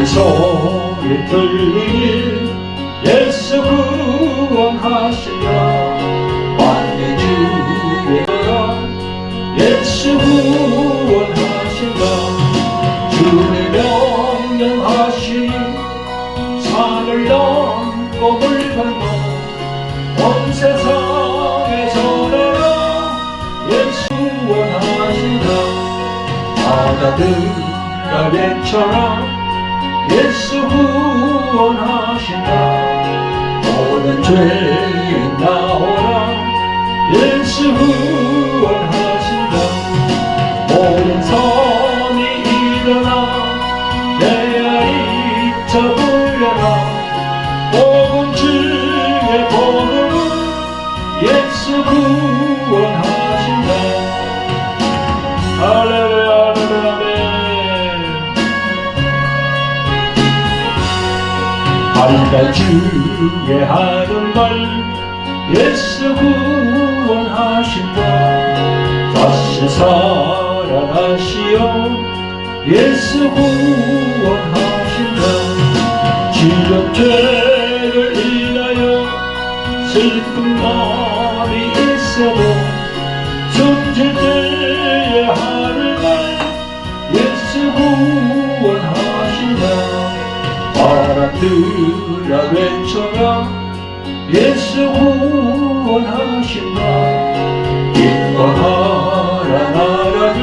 소리 들리니 예수 구원하신다. 만내 주의 예수 구원하신다. 주의 명령하시니 산을 넘고 물 건너 온 세상에 전해라. 예수 구원하신다. 바다들아 외쳐라. 예수 구원하신다. 모든 죄인 나오라. 예수 구원하신다. 모든 성이 일어나 내 아이 잡으려라. 복음 중에 복음은 예수 구원하신다. 할렐루야. 한 주에 하는 말 예수 구원하신다. 다시 살아나시어 예수 구원하신다. 지역 죄를 인하여 슬픈 마음이 있어도 숨질 때에 하는 말 예수 구원하신다. 바람들아 외쳐라. 예수 구원하신다. 인도하라 나라를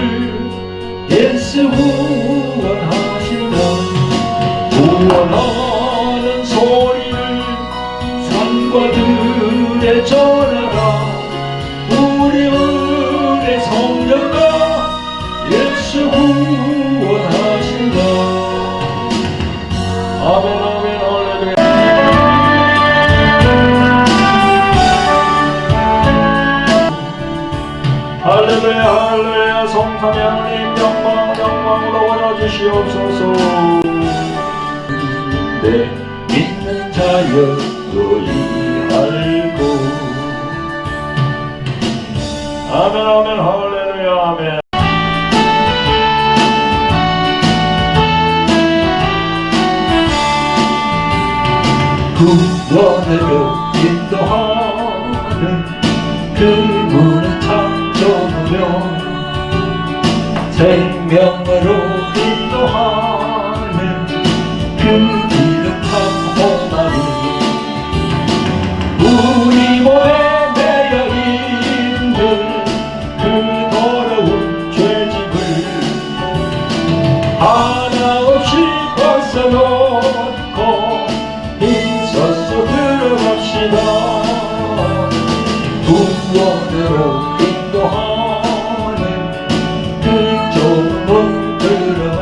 예수 구원하신다. 구원하는 소리를 산과 들에 전하라. 우리 은혜 성령아 예수 구원하신다. 아멘 아멘 할렐루야. 할렐루야 할렐루야. 성삼위 하나님 영광 영광으로 원하주시옵소서. 내 믿는 자여 너희 알고. 아멘 아멘 할렐루야. 아멘. 구원으로 인도하는 그 문은 참 좁으며 생명으로 인도하는 그 길은 참 험하니 우리 몸에 매여 있는 그 더러운 죄짐을 하나 없이 벗어놓고 있어서 들어갑시다. 구원으로 인도하는 그 좁은 문 들어가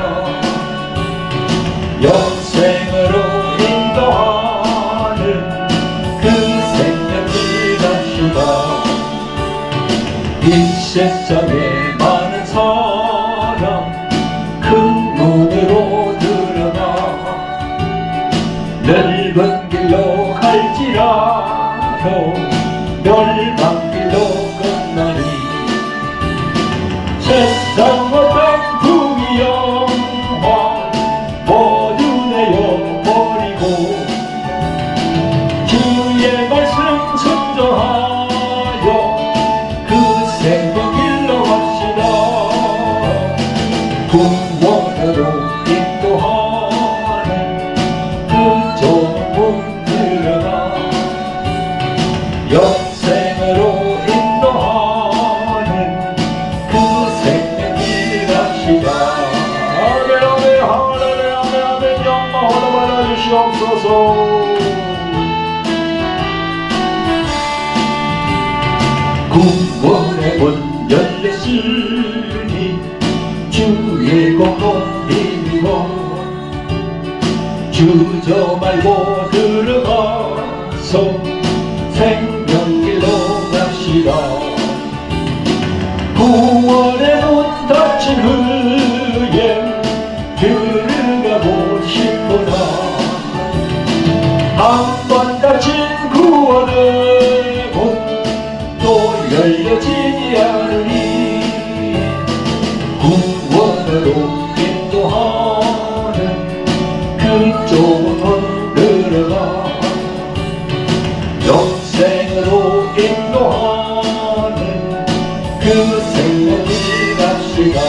영생으로 인도하는 그 생명길 갑시다. 이 세상에 많은 사람 큰 문으로 들어가 넓은 길로 갈지라도 멸망길로 끝나니 세상 어떤 부귀 영화 모두 내어버리고 주의 말씀 순종하여 그 생명길로 갑시다. 구원으로 인도하는 그 좁은 문 들어가 영생으로 인도하는 그 생명길 갑시다. 아멘 아멘 할렐루야. 아멘 아멘. 영광 받아주시옵소서. 구원의 문 열렸으니 주의 공로 힘입어 주저 말고 들어가서 생명길로 갑시다. 구원의 문 닫힌 후에 들어가고 싶구나. 한 번 닫힌 구원의 문 또 열려지지 않으니 구원으로 인도하는 그 그 생명이 갑시다.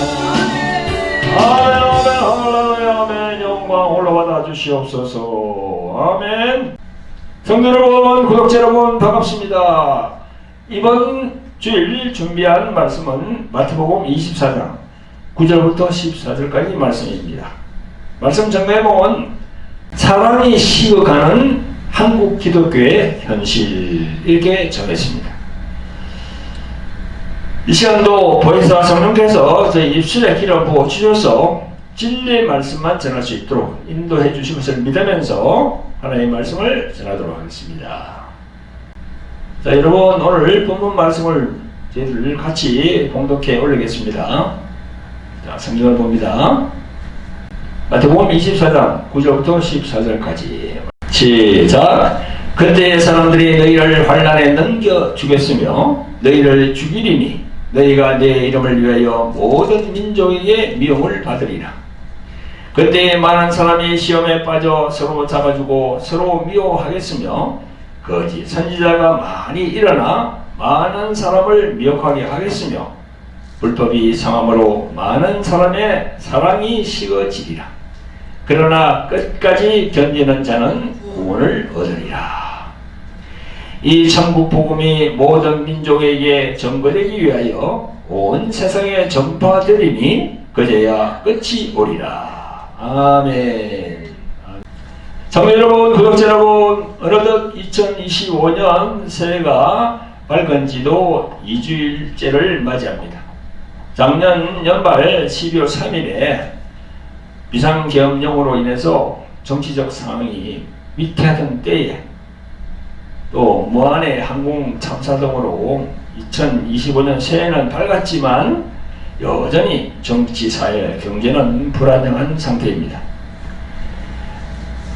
아멘, 할렐루야, 아멘. 영광 올라받아 주시옵소서. 아멘. 성도 여러분, 구독자 여러분, 반갑습니다. 이번 주일 준비한 말씀은 마태복음 24장 9절부터 14절까지 말씀입니다. 말씀 정제목은 사랑이 식어가는 한국 기독교의 현실, 이렇게 정했습니다. 이 시간도 보혜사 성령께서 저희 입술에 기름 부어 주셔서 진리의 말씀만 전할 수 있도록 인도해 주실 것을 믿으면서 하나님의 말씀을 전하도록 하겠습니다. 자, 여러분, 오늘 본문 말씀을 저희들 같이 봉독해 올리겠습니다. 자, 성경을 봅니다. 마태복음 24장 9절부터 14절까지 시작. 그때의 사람들이 너희를 환난에 넘겨 주겠으며 너희를 죽이리니 너희가 내 이름을 위하여 모든 민족에게 미움을 받으리라. 그때 많은 사람이 시험에 빠져 서로 잡아주고 서로 미워하겠으며 거짓 선지자가 많이 일어나 많은 사람을 미혹하게 하겠으며 불법이 성함으로 많은 사람의 사랑이 식어지리라. 그러나 끝까지 견디는 자는 구원을 얻으리라. 이 천국 복음이 모든 민족에게 전거되기 위하여 온 세상에 전파되리니 그제야 끝이 오리라. 아멘. 성도 여러분, 구독자 여러분, 어느덧 2025년 새해가 밝은 지도 2주일째를 맞이합니다. 작년 연말 12월 3일에 비상계엄령으로 인해서 정치적 상황이 위태하던 때에 또 무한의 항공 참사 등으로 2025년 새해는 밝았지만 여전히 정치, 사회, 경제는 불안정한 상태입니다.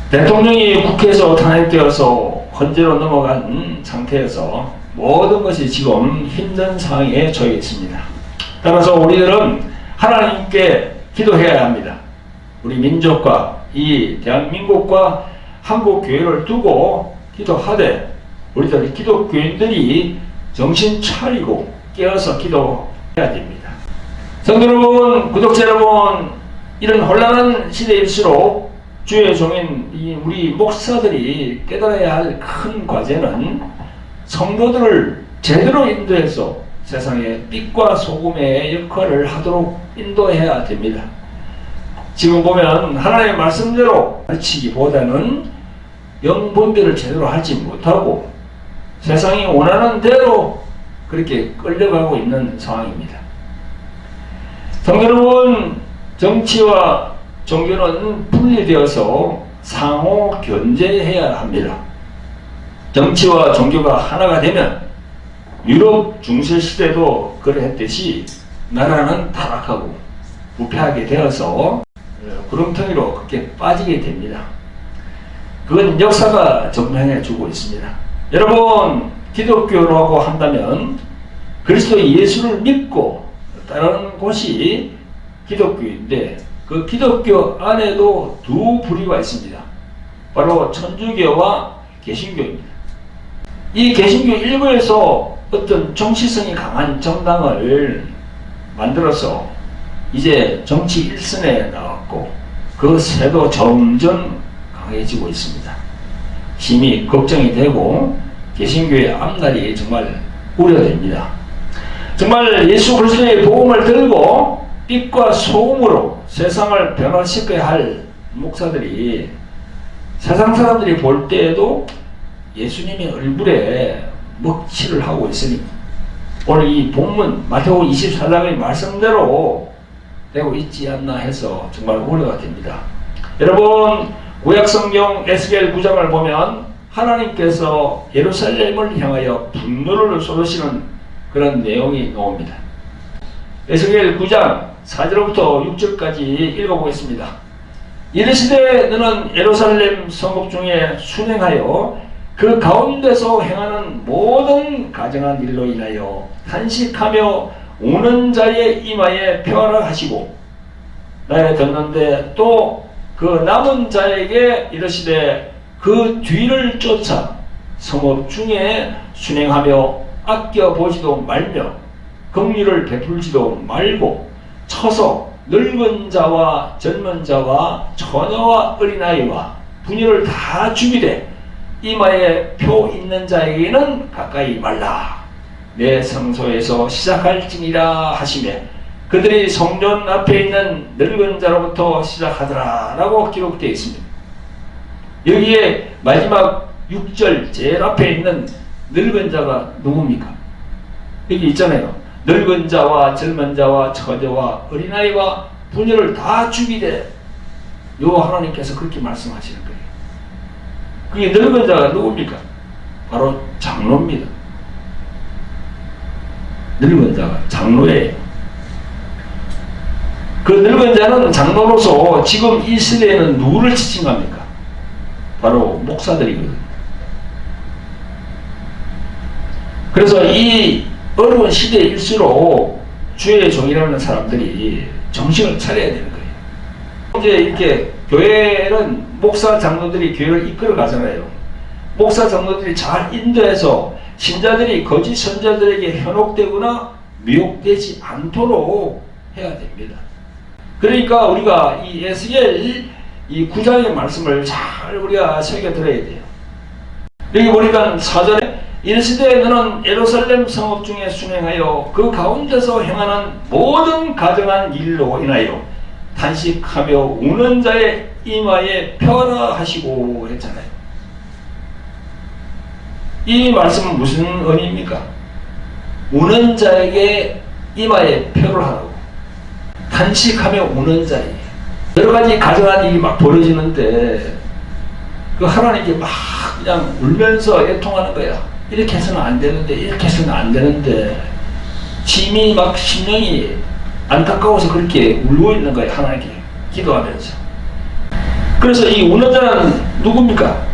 대통령이 국회에서 탄핵되어서 헌재로 넘어간 상태에서 모든 것이 지금 힘든 상황에 처해 있습니다. 따라서 우리들은 하나님께 기도해야 합니다. 우리 민족과 이 대한민국과 한국교회를 두고 기도하되 우리들 기독교인들이 정신 차리고 깨어서 기도해야 됩니다. 성도 여러분, 구독자 여러분, 이런 혼란한 시대일수록 주의 종인 우리 목사들이 깨달아야 할 큰 과제는 성도들을 제대로 인도해서 세상의 빛과 소금의 역할을 하도록 인도해야 됩니다. 지금 보면 하나님의 말씀대로 가르치기보다는 영분별을 제대로 하지 못하고 세상이 원하는 대로 그렇게 끌려가고 있는 상황입니다. 성도 여러분, 정치와 종교는 분리되어서 상호 견제해야 합니다. 정치와 종교가 하나가 되면 유럽 중세시대도 그러했듯이 나라는 타락하고 부패하게 되어서 구렁텅이로 그렇게 빠지게 됩니다. 그건 역사가 증명해 주고 있습니다. 여러분, 기독교라고 한다면 그리스도 예수를 믿고 따르는 곳이 기독교인데 그 기독교 안에도 두 부류가 있습니다. 바로 천주교와 개신교입니다. 이 개신교 일부에서 어떤 정치성이 강한 정당을 만들어서 이제 정치 일선에 나왔고 그 세도 점점 강해지고 있습니다. 심히 걱정이 되고 개신교의 앞날이 정말 우려됩니다. 정말 예수 그리스도의 복음을 들고 빛과 소금으로 세상을 변화시켜야 할 목사들이 세상 사람들이 볼 때에도 예수님의 얼굴에 먹칠을 하고 있으니 오늘 이 본문 마태복음 24장의 말씀대로 되고 있지 않나 해서 정말 우려가 됩니다. 여러분, 구약성경 에스겔 9장을 보면 하나님께서 예루살렘을 향하여 분노를 쏟으시는 그런 내용이 나옵니다. 에스겔 9장 4절부터 6절까지 읽어보겠습니다. 이르시되 너는 예루살렘 성읍 중에 순행하여 그 가운데서 행하는 모든 가정한 일로 인하여 탄식하며 우는 자의 이마에 표하라 하시고 나에 듣는데 또 그 남은 자에게 이르시되 그 뒤를 쫓아 성읍 중에 순행하며 아껴보지도 말며 긍휼을 베풀지도 말고 쳐서 늙은 자와 젊은 자와 처녀와 어린아이와 분유를 다 죽이되 이마에 표 있는 자에게는 가까이 말라. 내 성소에서 시작할지니라 하시며 그들이 성전 앞에 있는 늙은 자로부터 시작하더라 라고 기록되어 있습니다. 여기에 마지막 6절 제일 앞에 있는 늙은 자가 누굽니까? 여기 있잖아요. 늙은 자와 젊은 자와 처녀와 어린아이와 부녀를 다 죽이되 요 하나님께서 그렇게 말씀하시는 거예요. 그게 늙은 자가 누굽니까? 바로 장로입니다. 늙은 자가 장로예요. 그 늙은 자는 장로로서 지금 이 시대에는 누구를 지칭합니까? 바로 목사들이거든요. 그래서 이 어려운 시대일수록 주의 종이라는 사람들이 정신을 차려야 되는 거예요. 이제 이렇게 교회는 목사 장로들이 교회를 이끌어 가잖아요. 목사 장로들이 잘 인도해서 신자들이 거짓 선자들에게 현혹되거나 미혹되지 않도록 해야 됩니다. 그러니까 우리가 이 에스겔 이 9장의 말씀을 잘 우리가 새겨 들어야 돼요. 여기 보니까 사전에 이르시되 너는 예루살렘 성읍 중에 순행하여 그 가운데서 행하는 모든 가정한 일로 인하여 탄식하며 우는 자의 이마에 펴라 하시고 했잖아요. 이 말씀은 무슨 의미입니까? 우는 자에게 이마에 표를 하라고. 탄식하며 우는 자에게. 여러 가지 가정한 일이 막 벌어지는데 그 하나님께 막 그냥 울면서 애통하는 거야. 이렇게 해서는 안 되는데 이렇게 해서는 안 되는데 심히 막 심령이 안타까워서 그렇게 울고 있는 거예요. 하나님께 기도하면서. 그래서 이 우는 자는 누굽니까?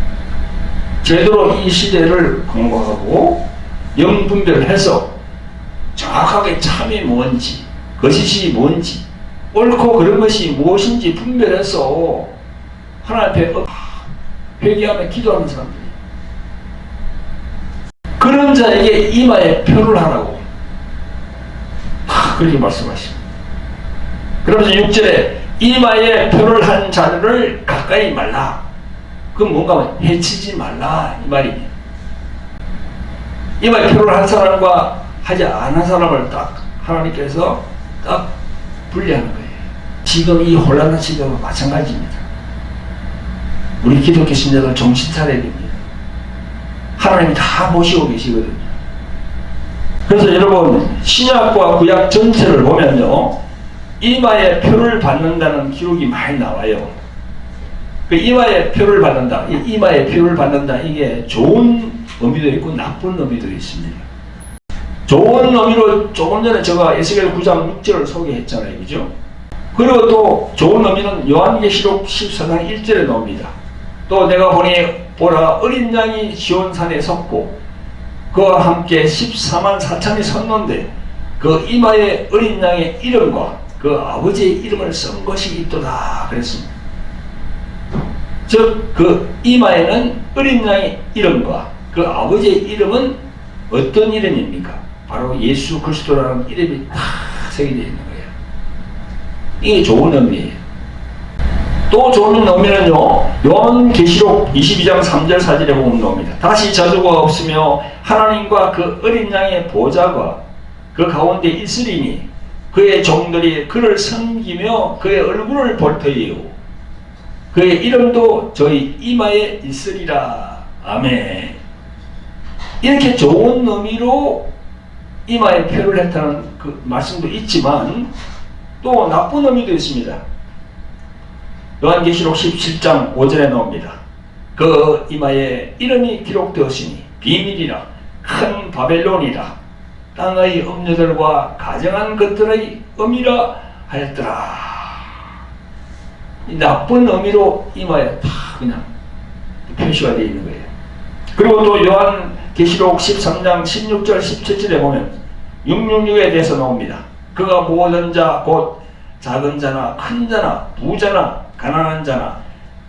제대로 이 시대를 공부하고 영분별을 해서 정확하게 참이 뭔지 거짓이 뭔지 옳고 그런 것이 무엇인지 분별해서 하나님 앞에 회개하며 기도하는 사람들이 그런 자에게 이마에 표를 하라고 그렇게 말씀하십니다. 그러면서 6절에 이마에 표를 한 자들을 가까이 말라. 그건 뭔가 해치지 말라 이 말이에요. 이마에 표를 한 사람과 하지 않은 사람을 딱 하나님께서 딱 분리하는 거예요. 지금 이 혼란한 시대와 마찬가지입니다. 우리 기독교 신자들 정신 차려야 됩니다. 하나님이 다 모시고 계시거든요. 그래서 여러분 신약과 구약 전체를 보면요 이마에 표를 받는다는 기록이 많이 나와요. 그 이마에 표를 받는다, 이마에 표를 받는다 이게 좋은 의미도 있고 나쁜 의미도 있습니다. 좋은 의미로 조금 전에 제가 에스겔 9장 6절을 소개했잖아요. 그죠? 그리고 또 좋은 의미는 요한계시록 14장 1절에 나옵니다. 또 내가 보니 보라 어린 양이 시온산에 섰고 그와 함께 14만 4천이 섰는데 그 이마에 어린 양의 이름과 그 아버지의 이름을 쓴 것이 있도다 그랬습니다. 즉 그 이마에는 어린 양의 이름과 그 아버지의 이름은 어떤 이름입니까? 바로 예수 그리스도라는 이름이 다 새겨져 있는 거예요. 이게 좋은 의미예요. 또 좋은 의미는요 요한계시록 22장 3절 4절에 보면 나옵니다. 다시 저주가 없으며 하나님과 그 어린 양의 보좌가 그 가운데 있으리니 그의 종들이 그를 섬기며 그의 얼굴을 볼 터이요 그의 이름도 저희 이마에 있으리라. 아멘. 이렇게 좋은 의미로 이마에 표를 했다는 그 말씀도 있지만 또 나쁜 의미도 있습니다. 요한계시록 17장 5절에 나옵니다. 그 이마에 이름이 기록되었으니 비밀이라 큰 바벨론이라 땅의 음녀들과 가정한 것들의 음이라 하였더라. 이 나쁜 의미로 이마에 다 그냥 표시가 되어 있는 거예요. 그리고 또 요한계시록 13장 16절 17절에 보면 666에 대해서 나옵니다. 그가 모든 자 곧 작은 자나 큰 자나 부자나 가난한 자나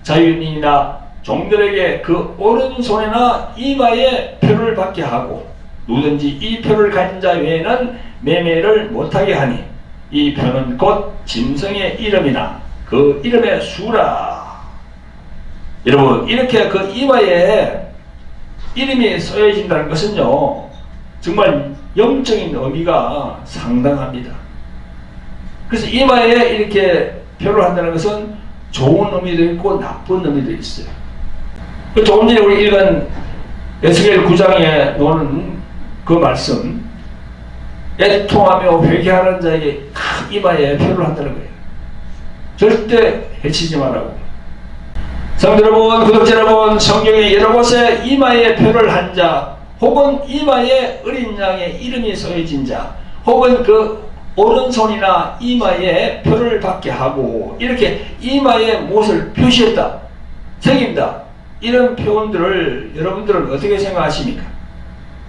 자유인이나 종들에게 그 오른손이나 이마에 표를 받게 하고 누구든지 이 표를 가진 자 외에는 매매를 못하게 하니 이 표는 곧 짐승의 이름이나 그 이름의 수라. 여러분, 이렇게 그 이마에 이름이 써여진다는 것은요, 정말 영적인 의미가 상당합니다. 그래서 이마에 이렇게 표를 한다는 것은 좋은 의미도 있고 나쁜 의미도 있어요. 조금 전에 우리 읽은 에스겔 9장에 나오는 그 말씀, 애통하며 회개하는 자에게 이마에 표를 한다는 거예요. 절대 해치지 말라고. 성도 여러분, 구독자 여러분, 성경의 여러 곳에 이마에 표를 한 자, 혹은 이마에 어린 양의 이름이 써진 자, 혹은 그 오른손이나 이마에 표를 받게 하고 이렇게 이마에 무엇을 표시했다, 새긴다, 이런 표현들을 여러분들은 어떻게 생각하십니까?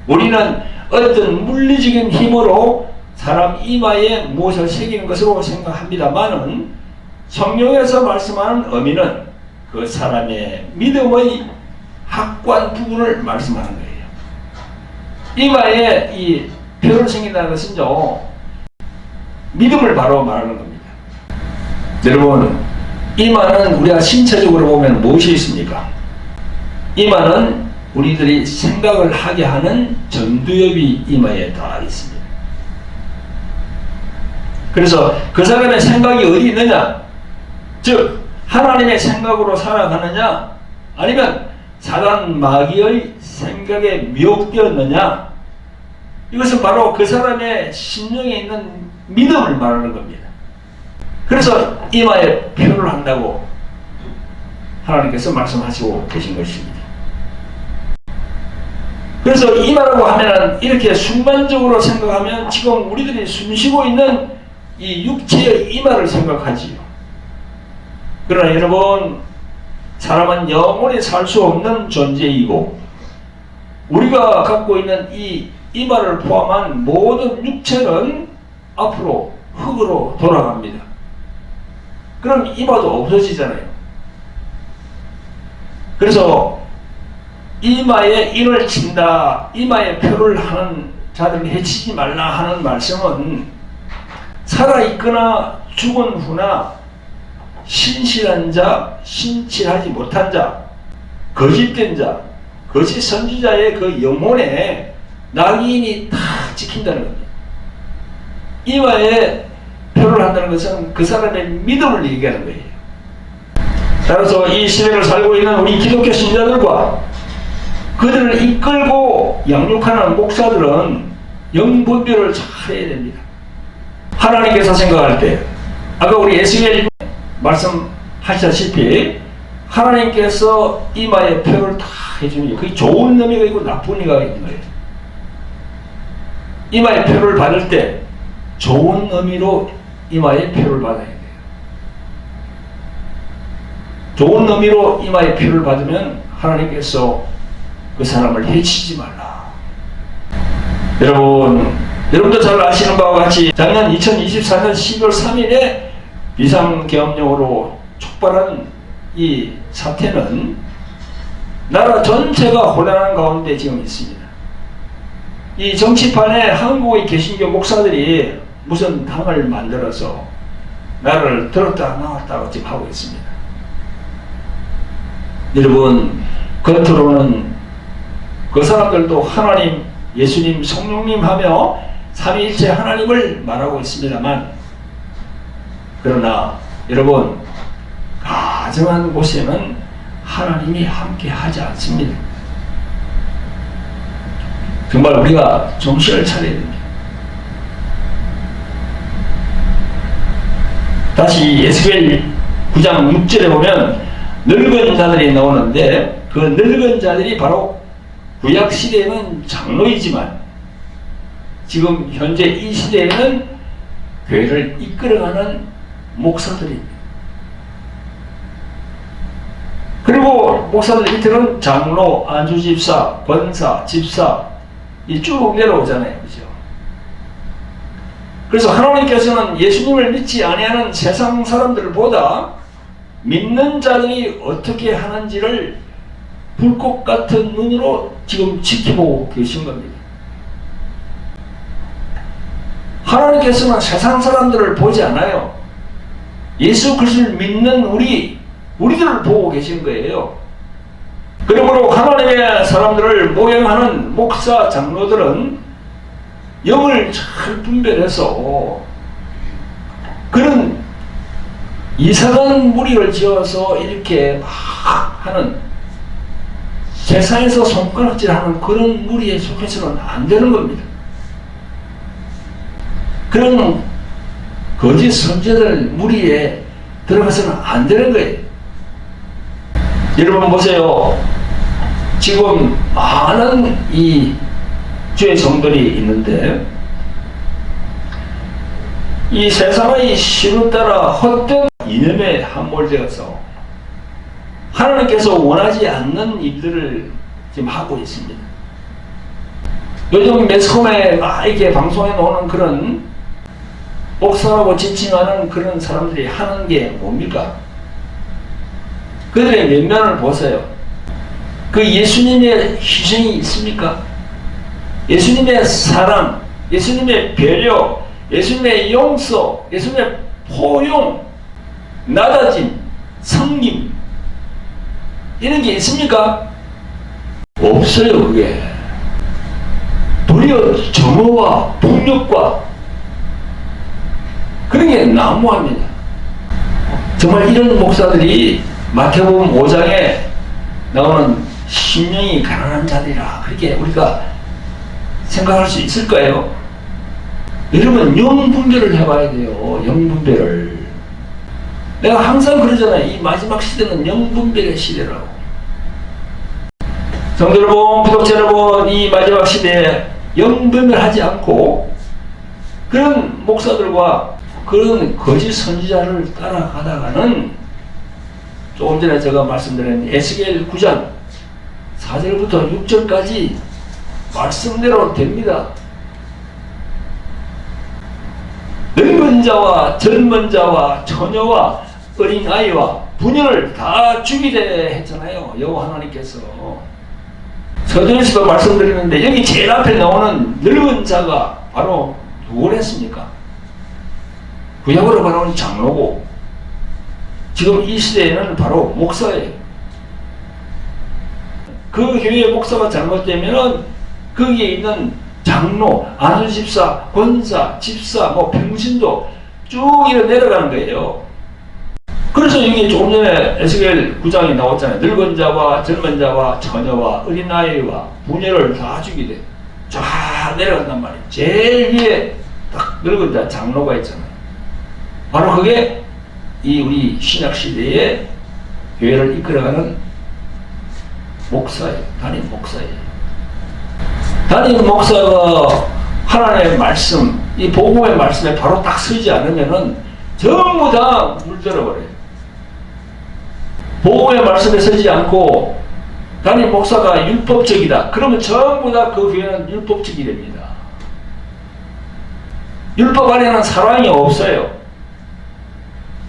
우리는 어떤 물리적인 힘으로 사람 이마에 무엇을 새기는 것으로 생각합니다만은 성경에서 말씀하는 의미는 그 사람의 믿음의 확고한 부분을 말씀하는 거예요. 이마에 이 표를 새긴다는 것은요, 믿음을 바로 말하는 겁니다. 여러분, 이마는 우리가 신체적으로 보면 무엇이 있습니까? 이마는 우리들이 생각을 하게 하는 전두엽이 이마에 다 있습니다. 그래서 그 사람의 생각이 어디 있느냐? 즉 하나님의 생각으로 살아가느냐, 아니면 사단 마귀의 생각에 미혹되었느냐, 이것은 바로 그 사람의 심령에 있는 믿음을 말하는 겁니다. 그래서 이마에 표를 한다고 하나님께서 말씀하시고 계신 것입니다. 그래서 이마라고 하면은 이렇게 순간적으로 생각하면 지금 우리들이 숨쉬고 있는 이 육체의 이마를 생각하지요. 그러나 여러분, 사람은 영원히 살 수 없는 존재이고 우리가 갖고 있는 이 이마를 포함한 모든 육체는 앞으로 흙으로 돌아갑니다. 그럼 이마도 없어지잖아요. 그래서 이마에 인을 친다, 이마에 표를 하는 자들을 해치지 말라 하는 말씀은 살아있거나 죽은 후나 신실한 자, 신실하지 못한 자, 거짓된 자, 거짓 선지자의 그 영혼에 낙인이 다 찍힌다는 겁니다. 이마에 표를 한다는 것은 그 사람의 믿음을 얘기하는 거예요. 따라서 이 시대를 살고 있는 우리 기독교 신자들과 그들을 이끌고 양육하는 목사들은 영분별을 잘 해야 됩니다. 하나님께서 생각할 때, 아까 우리 에스겔 말씀하셨다시피 하나님께서 이마에 표를 다 해주는 게 그게 좋은 의미가 있고 나쁜 의미가 있는 거예요. 이마에 표를 받을 때 좋은 의미로 이마에 표를 받아야 돼요. 좋은 의미로 이마에 표를 받으면 하나님께서 그 사람을 해치지 말라. 여러분도 잘 아시는 바와 같이 작년 2024년 12월 3일에 비상계엄령으로 촉발한 이 사태는 나라 전체가 혼란한 가운데 지금 있습니다. 이 정치판에 한국의 개신교 목사들이 무슨 당을 만들어서 나라를 들었다 놨다 지금 하고 있습니다. 여러분, 겉으로는 그 사람들도 하나님, 예수님, 성령님 하며 삼위일체 하나님을 말하고 있습니다만, 그러나 여러분, 가정한 곳에는 하나님이 함께 하지 않습니다. 정말 우리가 정신을 차려야 됩니다. 다시 에스겔 9장 6절에 보면 늙은 자들이 나오는데 그 늙은 자들이 바로 구약 시대에는 장로이지만 지금 현재 이 시대에는 교회를 이끌어가는 목사들입니다. 그리고 목사들 밑에는 장로, 안수집사, 권사, 집사 이 쭉 내려오잖아요. 그죠? 그래서 하나님께서는 예수님을 믿지 아니하는 세상 사람들보다 믿는 자들이 어떻게 하는지를 불꽃 같은 눈으로 지금 지켜보고 계신 겁니다. 하나님께서는 세상 사람들을 보지 않아요. 예수 그리스도를 믿는 우리들을 보고 계신 거예요. 그러므로 하나님의 사람들을 모형하는 목사, 장로들은 영을 잘 분별해서 그런 이상한 무리를 지어서 이렇게 막 하는, 세상에서 손가락질하는 그런 무리에 속해서는 안 되는 겁니다. 그런 거짓 선지자들 무리에 들어가서는 안 되는 거예요. 여러분 보세요. 지금 많은 이 주의 성들이 있는데 이 세상의 시로 따라 헛된 이념에 함몰되어서 하나님께서 원하지 않는 일들을 지금 하고 있습니다. 요즘 매스컴에 막 이렇게 방송에 나오는 그런 목사라고 지칭하는 그런 사람들이 하는 게 뭡니까? 그들의 면면을 보세요. 그 예수님의 희생이 있습니까? 예수님의 사랑, 예수님의 배려, 예수님의 용서, 예수님의 포용, 낮아짐, 섬김, 이런 게 있습니까? 없어요. 그게 도리어 정오와 폭력과 그런 게 난무합니다. 정말 이런 목사들이 마태복음 5장에 나오는 심령이 가난한 자들이라 그렇게 우리가 생각할 수 있을까요? 여러분, 영분별을 해봐야 돼요. 영분별을. 내가 항상 그러잖아요. 이 마지막 시대는 영분별의 시대라고. 성도 여러분, 구독자 여러분, 이 마지막 시대에 영분별하지 않고 그런 목사들과 그런 거짓 선지자를 따라가다가는 조금 전에 제가 말씀드린 에스겔 9장 4절부터 6절까지 말씀대로 됩니다. 늙은 자와 젊은 자와 처녀와 어린아이와 부녀를 다 죽이되 했잖아요. 여호와 하나님께서. 서두에서도 말씀드리는데 여기 제일 앞에 나오는 늙은 자가 바로 누구랬습니까? 구약으로 말하면 장로고 지금 이 시대에는 바로 목사예요. 그 교회의 목사가 잘못되면은 거기에 있는 장로, 안수집사, 권사, 집사, 평신도 쭉 이렇게 내려가는 거예요. 그래서 여기 조금 전에 에스겔 9장이 나왔잖아요. 늙은 자와 젊은 자와 처녀와 어린아이와 부녀를 다 죽이되 쫙 내려간단 말이에요. 제일 위에 딱 늙은 자 장로가 있잖아요. 바로 그게 이 우리 신약시대의 교회를 이끌어가는 목사예요. 담임 목사예요. 담임 목사가 하나님의 말씀, 이 복음의 말씀에 바로 딱 서지 않으면은 전부 다 물들어버려요. 복음의 말씀에 서지 않고 담임 목사가 율법적이다. 그러면 전부 다 그 교회는 율법적이 됩니다. 율법 안에는 사랑이 없어요.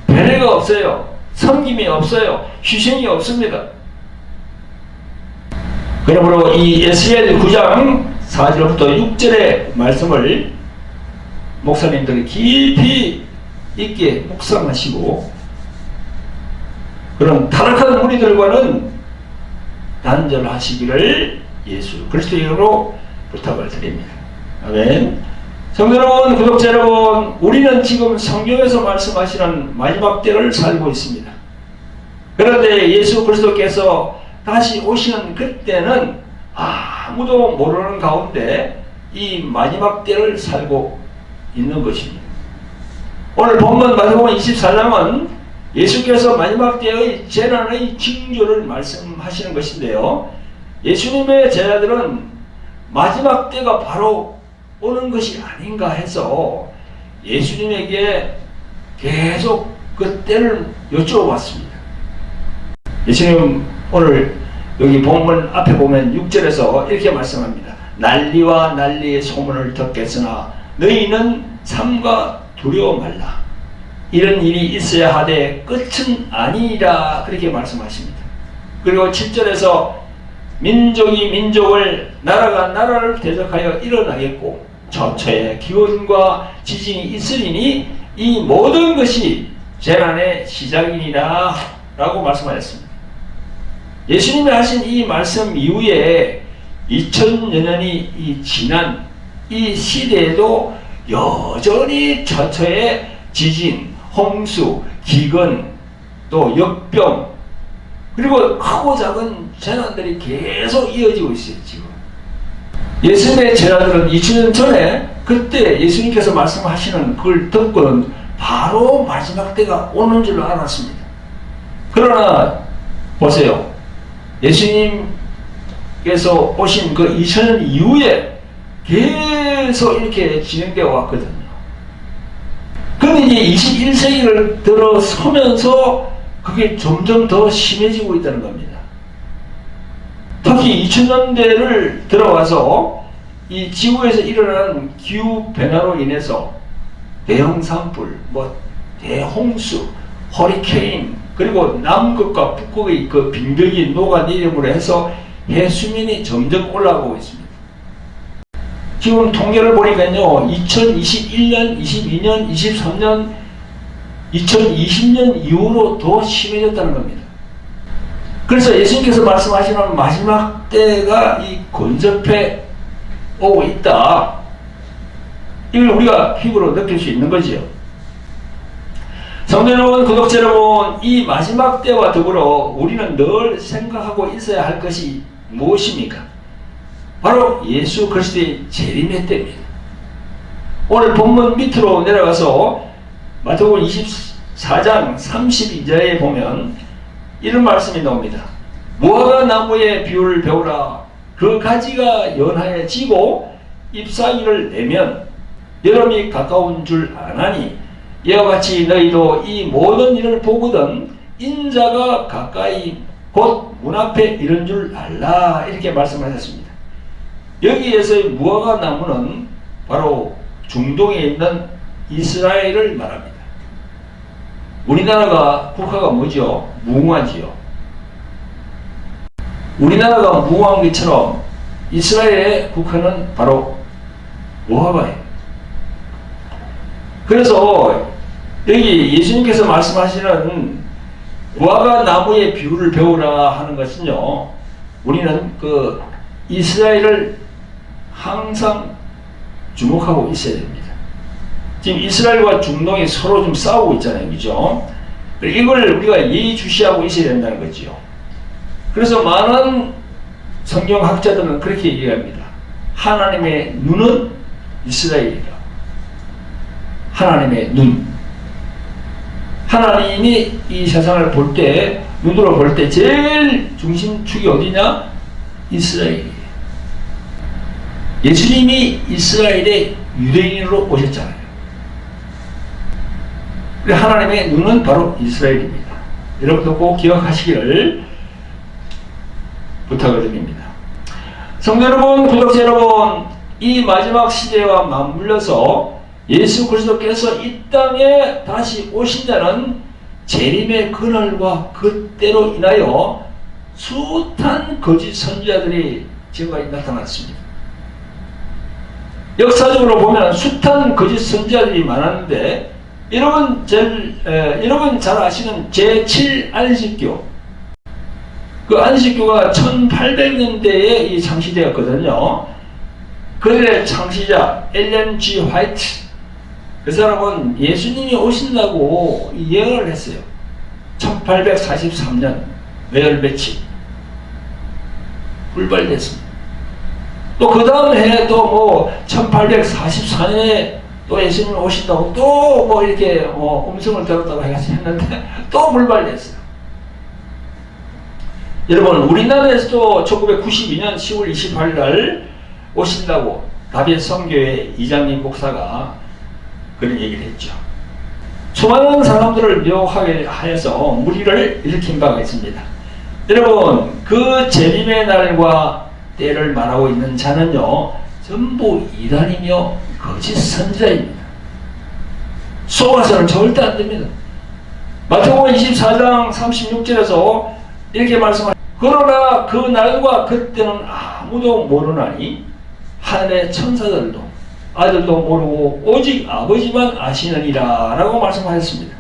배려가 없어요. 섬김이 없어요. 희생이 없습니다. 그러므로 이 에스겔 9장 4절부터 6절의 말씀을 목사님들이 깊이 있게 묵상하시고 그런 타락한 무리들과는 단절하시기를 예수 그리스도 이름으로 부탁을 드립니다. 아멘. 성도 여러분, 구독자 여러분, 우리는 지금 성경에서 말씀하시는 마지막 때를 살고 있습니다. 그런데 예수 그리스도께서 다시 오시는 그때는 아무도 모르는 가운데 이 마지막 때를 살고 있는 것입니다. 오늘 본문 마태복음 24장은 예수께서 마지막 때의 재난의 징조를 말씀하시는 것인데요. 예수님의 제자들은 마지막 때가 바로 오는 것이 아닌가 해서 예수님에게 계속 그 때를 여쭈어봤습니다. 예수님 오늘 여기 본문 앞에 보면 6절에서 이렇게 말씀합니다. 난리와 난리의 소문을 듣겠으나 너희는 삼가 두려워 말라. 이런 일이 있어야 하되 끝은 아니라 그렇게 말씀하십니다. 그리고 7절에서 민족이 민족을 나라가 나라를 대적하여 일어나겠고 저처에 기근과 지진이 있으리니 이 모든 것이 재난의 시작이니라 라고 말씀하셨습니다. 예수님이 하신 이 말씀 이후에 2000여 년이 지난 이 시대에도 여전히 저처에 지진, 홍수, 기근, 또 역병, 그리고 크고 작은 재난들이 계속 이어지고 있어요. 지금 예수님의 제자들은 2000년 전에 그때 예수님께서 말씀하시는 그걸 듣고는 바로 마지막 때가 오는 줄 알았습니다. 그러나 보세요. 예수님께서 오신 그 2000년 이후에 계속 이렇게 진행되어 왔거든요. 근데 이제 21세기를 들어서면서 그게 점점 더 심해지고 있다는 겁니다. 특히 2000년대를 들어와서 이 지구에서 일어나는 기후 변화로 인해서 대형 산불, 대홍수, 허리케인, 그리고 남극과 북극의 그 빙벽이 녹아내림으로 해서 해수면이 점점 올라가고 있습니다. 지금 통계를 보니까요, 2021년, 22년, 23년, 2020년 이후로 더 심해졌다는 겁니다. 그래서 예수님께서 말씀하시는 마지막 때가 근접해 오고 있다. 이걸 우리가 피부로 느낄 수 있는 거지요. 성도 여러분, 구독자 여러분, 이 마지막 때와 더불어 우리는 늘 생각하고 있어야 할 것이 무엇입니까? 바로 예수 그리스도의 재림의 때입니다. 오늘 본문 밑으로 내려가서 마태복음 24장 32절에 보면 이런 말씀이 나옵니다. 무화과 나무의 비유를 배우라. 그 가지가 연하여지고 잎사귀를 내면 여름이 가까운 줄 아나니 이와 같이 너희도 이 모든 일을 보거든 인자가 가까이 곧 문 앞에 이른 줄 알라. 이렇게 말씀하셨습니다. 여기에서의 무화과 나무는 바로 중동에 있는 이스라엘을 말합니다. 우리나라가 국가가 뭐죠? 무궁화지요. 우리나라가 무궁화인 것처럼 이스라엘의 국가는 바로 무화과예요. 그래서 여기 예수님께서 말씀하시는 무화과 나무의 비유를 배우라 하는 것은요, 우리는 그 이스라엘을 항상 주목하고 있어야 됩니다. 지금 이스라엘과 중동이 서로 좀 싸우고 있잖아요. 그죠? 이걸 우리가 예의주시하고 있어야 된다는 거죠. 그래서 많은 성경학자들은 그렇게 얘기합니다. 하나님의 눈은 이스라엘이다. 하나님의 눈. 하나님이 이 세상을 볼 때, 눈으로 볼 때 제일 중심축이 어디냐? 이스라엘이에요. 예수님이 이스라엘의 유대인으로 오셨잖아요. 하나님의 눈은 바로 이스라엘입니다. 여러분도 꼭 기억하시기를 부탁을 드립니다. 성도 여러분, 구독자 여러분, 이 마지막 시대와 맞물려서 예수 그리스도께서 이 땅에 다시 오신다는 재림의 그날과 그때로 인하여 숱한 거짓 선지자들이 지금까지 나타났습니다. 역사적으로 보면 숱한 거짓 선지자들이 많았는데, 여러분 잘 아시는 제7 안식교, 그 안식교가 1800년대에 이 창시되었거든요. 그들의 창시자 엘렌 G. 화이트, 그 사람은 예수님이 오신다고 예언을 했어요. 1843년 외열배치 불발됐습니다. 또 그 다음 해에 또 1844년에 또 예수님이 오신다고 또 이렇게 음성을 들었다고 했는데 또 불발됐어요. 여러분, 우리나라에서도 1992년 10월 28일 날 오신다고 다비엘 선교회 이장님 목사가 그런 얘기를 했죠. 수많은 사람들을 미혹하게 하여서 무리를 일으킨 바가 있습니다. 여러분, 그 재림의 날과 때를 말하고 있는 자는요, 전부 이단이며 거짓 선지자입니다. 속아서는 절대 안 됩니다. 마태복음 24장 36절에서 이렇게 말씀하십니다. 그러나 그 날과 그때는 아무도 모르나니 하늘의 천사들도 아들도 모르고 오직 아버지만 아시느니라 라고 말씀하셨습니다.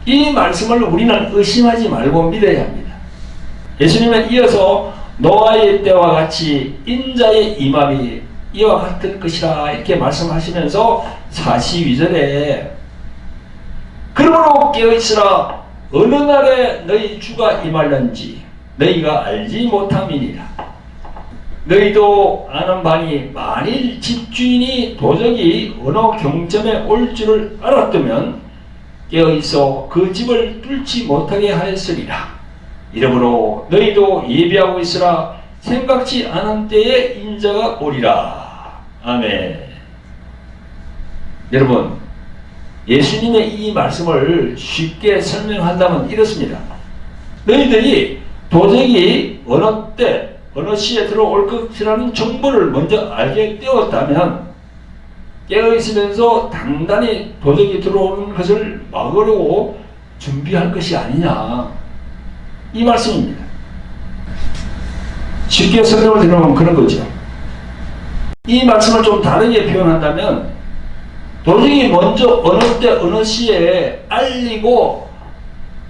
이 말씀을 우리는 의심하지 말고 믿어야 합니다. 예수님은 이어서 노아의 때와 같이 인자의 임함이 이와 같을 것이라 이렇게 말씀하시면서 42절에 그러므로 깨어있으라 어느 날에 너희 주가 임할는지 너희가 알지 못함이니라. 너희도 아는 바니 만일 집주인이 도적이 어느 경점에 올 줄을 알았다면 깨어있어 그 집을 뚫지 못하게 하였으리라. 이러므로 너희도 예비하고 있으라. 생각지 않은 때에 인자가 오리라. 아멘. 여러분, 예수님의 이 말씀을 쉽게 설명한다면 이렇습니다. 너희들이 도적이 어느 때 어느 시에 들어올 것이라는 정보를 먼저 알게 되었다면 깨어있으면서 단단히 도적이 들어오는 것을 막으려고 준비할 것이 아니냐, 이 말씀입니다. 쉽게 설명을 드리면 그런 거죠. 이 말씀을 좀 다르게 표현한다면 도적이 먼저 어느 때 어느 시에 알리고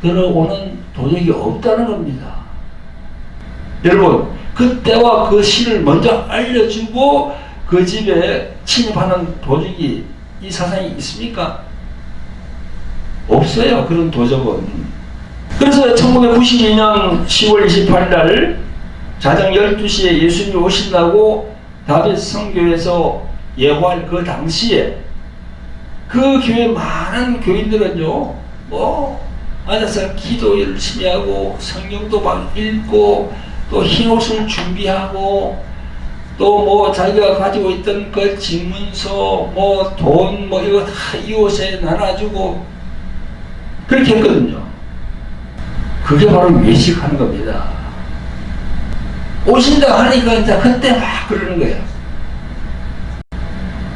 들어오는 도적이 없다는 겁니다. 여러분, 그 때와 그 시를 먼저 알려주고 그 집에 침입하는 도적이 이 세상에 있습니까? 없어요. 그런 도적은. 그래서 1992년 10월 28일 날 자정 12시에 예수님이 오신다고 다윗 성교에서 예고할 그 당시에 그 교회 많은 교인들은요, 앉아서 기도 열심히 하고 성경도 막 읽고 또 흰옷을 준비하고 또 자기가 가지고 있던 그 집문서 돈 이거 다 이웃에 나눠주고 그렇게 했거든요. 그게 바로 외식하는 겁니다. 오신다 하니까 이제 그때 막 그러는 거예요.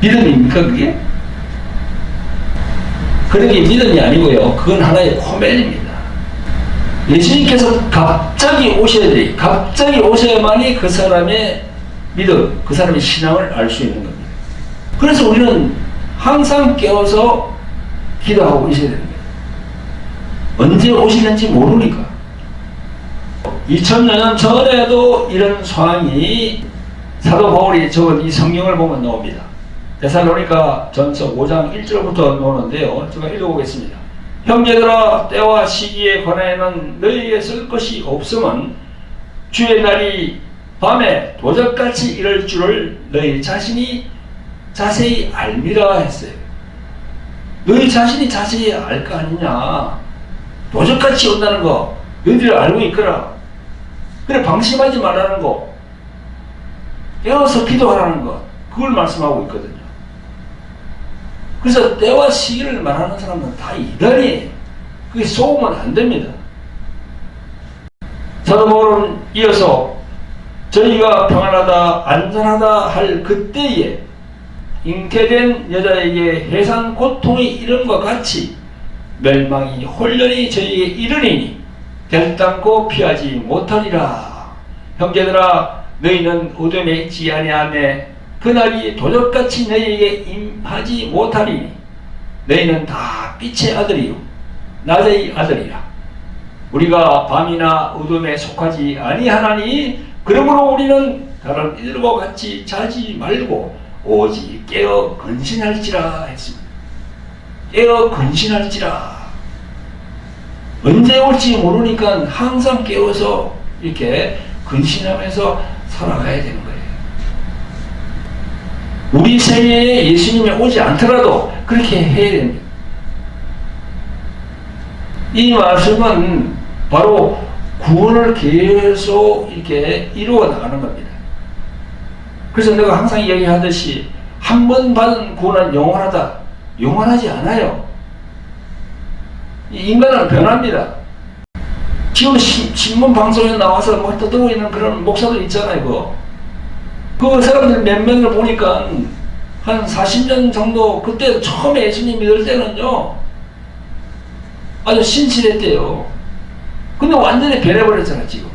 믿음입니까 그게? 그런 게 믿음이 아니고요. 그건 하나의 코멜입니다. 예수님께서 갑자기 오셔야 돼. 갑자기 오셔야만이 그 사람의 믿음, 그 사람의 신앙을 알 수 있는 겁니다. 그래서 우리는 항상 깨워서 기도하고 있어야 됩니다. 언제 오시는지 모르니까. 2000년 전에도 이런 상황이 사도 바울이 적은 이 성경을 보면 나옵니다. 데살로니가 전서 5장 1절부터 나오는데요. 제가 읽어보겠습니다. 형제들아, 때와 시기에 관하여는 너희에게 쓸 것이 없으면 주의 날이 밤에 도적같이 이럴 줄을 너희 자신이 자세히 알미라 했어요. 너희 자신이 자세히 알 거 아니냐. 도적같이 온다는 거 너희들이 알고 있거라. 그래, 방심하지 말라는 거, 깨어서 기도하라는 거, 그걸 말씀하고 있거든요. 그래서 때와 시기를 말하는 사람은 다 이단이에요. 그게 속으면 안 됩니다. 사도 바울은 이어서 저희가 평안하다 안전하다 할 그때에 잉태된 여자에게 해산 고통이 이름과 같이 멸망이 홀연히 저희에게 이르리니 결단코 피하지 못하리라. 형제들아, 너희는 어둠에 있지 아니하며 그날이 도적같이 너희에게 임하지 못하리니 너희는 다 빛의 아들이요 낮의 아들이라. 우리가 밤이나 어둠에 속하지 아니하나니 그러므로 우리는 다른 이들과 같이 자지 말고 오직 깨어 근신할지라 했습니다. 깨어 근신할지라. 언제 올지 모르니까 항상 깨워서 이렇게 근신하면서 살아가야 되는 거예요. 우리 세계에 예수님이 오지 않더라도 그렇게 해야 됩니다. 이 말씀은 바로 구원을 계속 이렇게 이루어 나가는 겁니다. 그래서 내가 항상 이야기하듯이 한 번 받은 구원은 영원하다. 영원하지 않아요. 인간은 변합니다. 지금 신문 방송에 나와서 뭐 떠들고 있는 그런 목사들 있잖아요. 그 사람들 몇 명을 보니까 한 40년 정도, 그때 처음에 예수님 믿을 때는요 아주 신실했대요. 근데 완전히 변해버렸잖아 지금.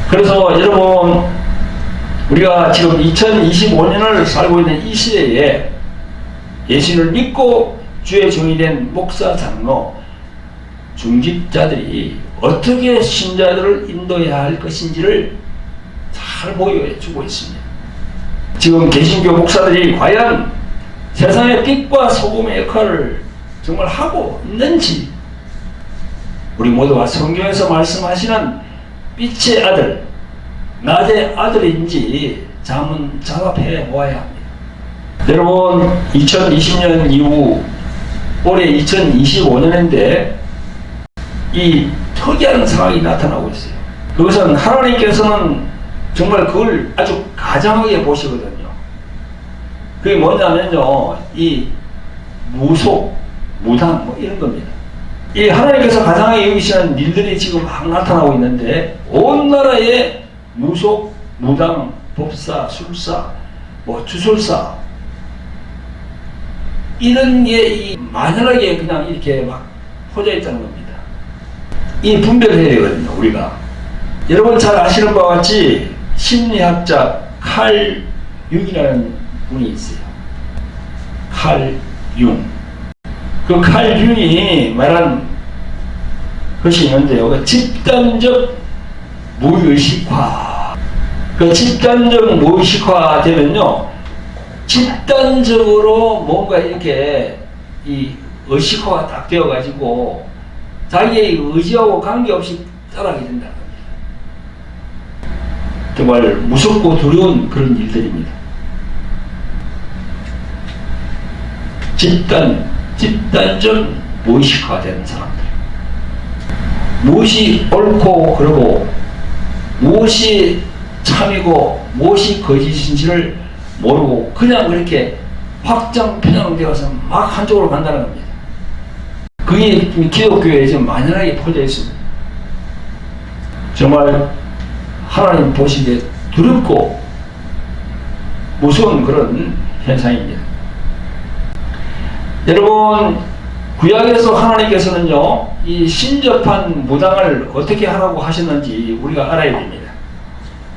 그래서 여러분, 우리가 지금 2025년을 살고 있는 이 시대에 예수를 믿고 주의 종이 된 목사, 장로, 중직자들이 어떻게 신자들을 인도해야 할 것인지를 잘 보여해 주고 있습니다. 지금 개신교 목사들이 과연 세상의 빛과 소금의 역할을 정말 하고 있는지, 우리 모두가 성경에서 말씀하시는 빛의 아들, 낮의 아들인지 자문자답해 보아야 합니다. 여러분, 2020년 이후 올해 2025년인데 이 특이한 상황이 나타나고 있어요. 그것은 하나님께서는 정말 그걸 아주 가장하게 보시거든요. 그게 뭐냐면요, 이 무속, 무당 뭐 이런 겁니다. 이 하나님께서 가장하게 여기시는 일들이 지금 막 나타나고 있는데, 온 나라에 무속, 무당, 법사, 술사, 뭐 주술사 이런 게 만연하게 그냥 이렇게 막 퍼져 있다는 겁니다. 이 분별해야 되거든요, 우리가. 여러분 잘 아시는 바와 같이 심리학자 칼 융이라는 분이 있어요. 칼 융. 그 칼 융이 말한 것이 있는데요. 그 집단적 무의식화. 그 집단적 무의식화 되면요, 집단적으로 뭔가 이렇게 이 의식화가 딱 되어가지고 자기의 의지하고 관계없이 따라가게 된다는 겁니다. 정말 무섭고 두려운 그런 일들입니다. 집단적 무의식화되는 사람들. 무엇이 옳고 그르고 무엇이 참이고 무엇이 거짓인지를 모르고 그냥 그렇게 확정 편향되어서 막 한쪽으로 간다는 겁니다. 그게 기독교에 지금 만연하게 퍼져 있습니다. 정말 하나님 보시기에 두렵고 무서운 그런 현상입니다. 여러분, 구약에서 하나님께서는요, 이 신접한 무당을 어떻게 하라고 하셨는지 우리가 알아야 됩니다.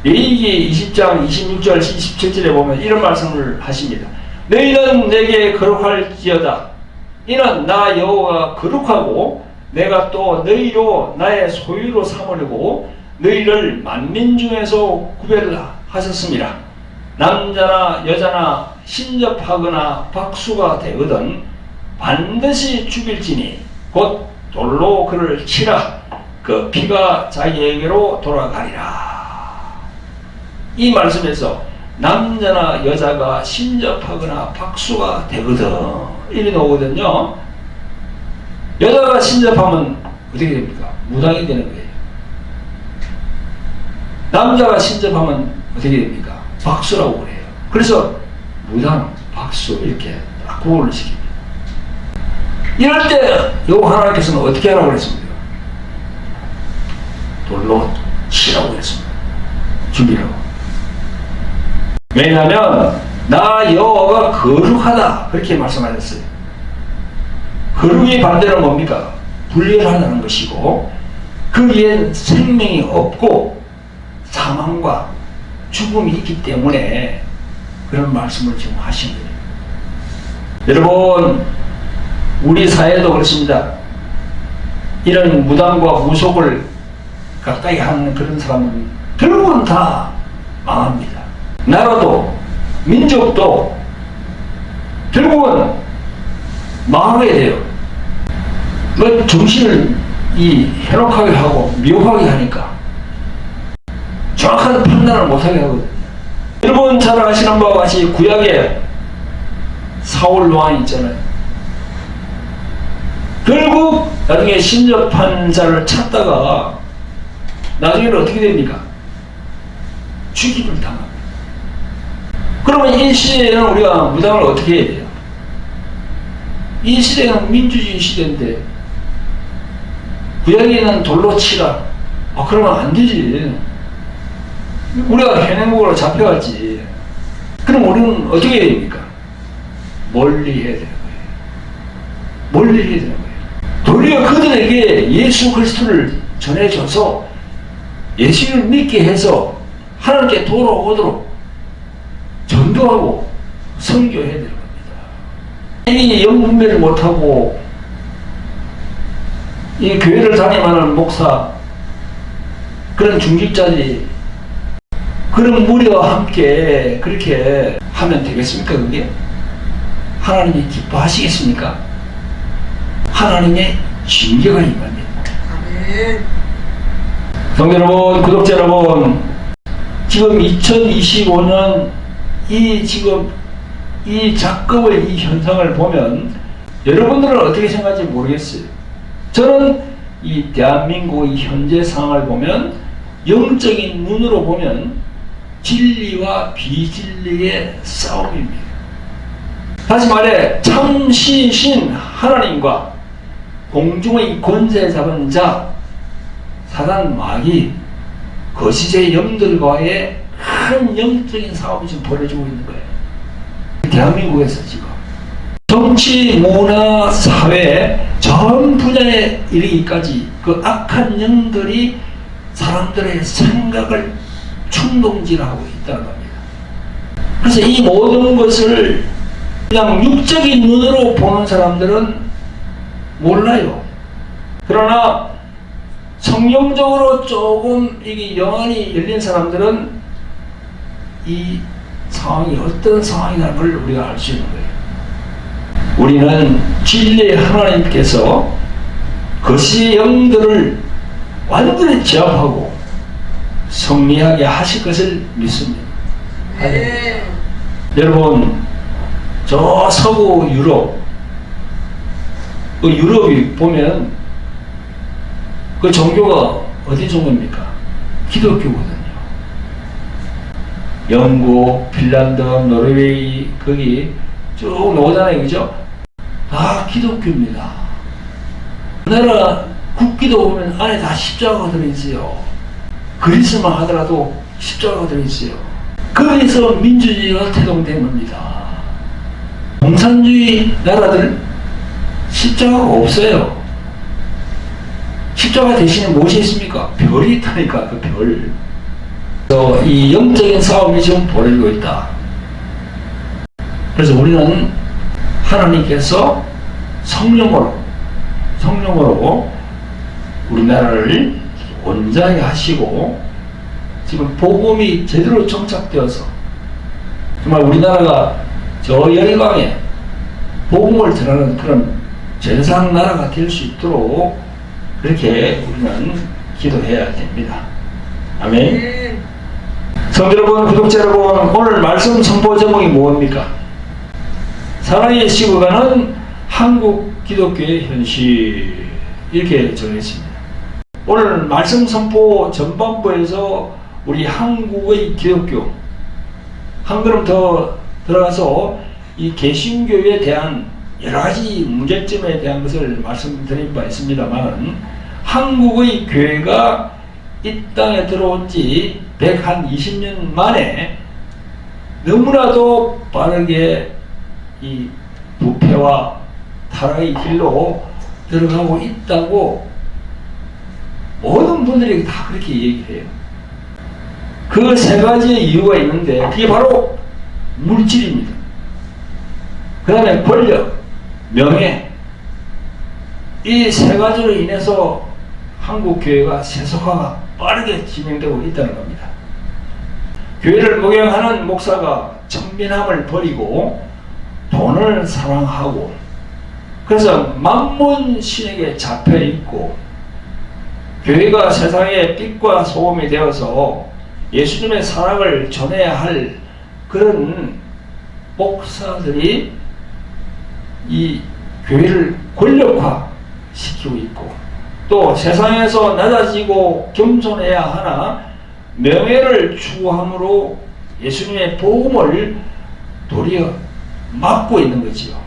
레위기 20장 26절 27절에 보면 이런 말씀을 하십니다. 너희는 내게 거룩할지어다. 이는 나 여호와가 거룩하고 내가 또 너희로 나의 소유로 삼으려고 너희를 만민 중에서 구별하셨습니다. 남자나 여자나 신접하거나 박수가 되거든 반드시 죽일지니 곧 돌로 그를 치라. 그 피가 자기에게로 돌아가리라. 이 말씀에서 남자나 여자가 신접하거나 박수가 되거든 이렇게 나오거든요. 여자가 신접하면 어떻게 됩니까? 무당이 되는 거예요. 남자가 신접하면 어떻게 됩니까? 박수라고 그래요. 그래서 무당, 박수 이렇게 딱 구분을 시킵니다. 이럴 때 여호 하나님께서는 어떻게 하라고 그랬습니까? 돌로 치라고 했습니다. 죽이라고. 왜냐하면 나 여호와가 거룩하다 그렇게 말씀하셨어요. 거룩의 반대는 뭡니까? 불결하다는 것이고 거기엔 생명이 없고 사망과 죽음이 있기 때문에 그런 말씀을 지금 하신 거예요. 여러분, 우리 사회도 그렇습니다. 이런 무당과 무속을 가까이 하는 그런 사람은 결국은 다 망합니다. 나라도 민족도 결국은 망하게 돼요. 뭐 정신을 해롭하게 하고 미혹하게 하니까 정확한 판단을 못하게 하거든요. 여러분 잘 아시는 바와 같이 구약에 사울 왕이 있잖아요. 결국 나중에 신접한 자를 찾다가 나중에는 어떻게 됩니까? 죽임을 당합니다. 그러면 이 시대에는 우리가 무당을 어떻게 해야 돼요? 이 시대는 민주주의 시대인데 구약에는 돌로 치라. 그러면 안 되지. 우리가 현행국으로 잡혀갔지. 그럼 우리는 어떻게 해야 됩니까? 멀리 해야 되는 거예요. 멀리 해야 되는 거예요. 도리어 그들에게 예수 그리스도를 전해줘서 예수를 믿게 해서 하나님께 돌아오도록 기도하고 선교해야 되는 겁니다. 이 영분별을 못하고 이 교회를 다니면은 목사 그런 중직자들이 그런 무리와 함께 그렇게 하면 되겠습니까? 그게 하나님이 기뻐하시겠습니까? 하나님의 징계가 임합니다. 아멘. 성도 여러분, 구독자 여러분, 지금 2025년 지금 이 작급의 이 현상을 보면 여러분들은 어떻게 생각할지 모르겠어요. 저는 이 대한민국의 현재 상황을 보면 영적인 눈으로 보면 진리와 비진리의 싸움입니다. 다시 말해 참신신 하나님과 공중의 권세 잡은 자 사단 마귀 거시의 영들과의 큰 영적인 싸움이 지금 벌어지고 있는 거예요. 대한민국에서 지금 정치, 문화, 사회 전 분야에 이르기까지 그 악한 영들이 사람들의 생각을 충동질하고 있다는 겁니다. 그래서 이 모든 것을 그냥 육적인 눈으로 보는 사람들은 몰라요. 그러나 성경적으로 조금 이게 영안이 열린 사람들은 이 상황이 어떤 상황이라는 걸 우리가 알 수 있는 거예요. 우리는 진리의 하나님께서 거시의 영들을 완전히 제압하고 승리하게 하실 것을 믿습니다. 네. 여러분, 저 서구 유럽, 그 유럽이 보면 그 종교가 어디 종교입니까? 기독교거든요. 영국, 핀란드, 노르웨이 거기 쭉 나오잖아요, 그죠? 다 기독교입니다. 그 나라 국기도 보면 안에 다 십자가가 들어있어요. 그리스만 하더라도 십자가가 들어있어요. 거기서 민주주의가 태동된 겁니다. 공산주의 나라들 십자가가 없어요. 십자가 대신에 무엇이 있습니까? 별이 있다니까, 그 별. 그래서 이 영적인 싸움이 지금 벌어지고 있다. 그래서 우리는 하나님께서 성령으로 우리나라를 온전하게 하시고 지금 복음이 제대로 정착되어서 정말 우리나라가 저 열강에 복음을 전하는 그런 전상 나라가 될 수 있도록 그렇게 우리는 기도해야 됩니다. 아멘. 성도 여러분, 구독자 여러분, 오늘 말씀 선포 제목이 뭡니까? 사랑의 시구가는 한국 기독교의 현실, 이렇게 정했습니다. 오늘 말씀 선포 전반부에서 우리 한국의 기독교 한 걸음 더 들어가서 이 개신교에 대한 여러 가지 문제점에 대한 것을 말씀드린 바 있습니다만, 한국의 교회가 이 땅에 들어온 지 120년 만에 너무나도 빠르게 이 부패와 타락의 길로 들어가고 있다고 모든 분들이 다 그렇게 얘기를 해요. 그 세 가지의 이유가 있는데 그게 바로 물질입니다. 그 다음에 권력, 명예, 이 세 가지로 인해서 한국 교회가 세속화가 빠르게 진행되고 있다는 겁니다. 교회를 목양하는 목사가 천민함을 버리고 돈을 사랑하고 그래서 만문 신에게 잡혀 있고, 교회가 세상의 빛과 소금이 되어서 예수님의 사랑을 전해야 할 그런 목사들이 이 교회를 권력화 시키고 있고, 또 세상에서 낮아지고 겸손해야 하나 명예를 추구함으로 예수님의 복음을 도리어 막고 있는 거지요.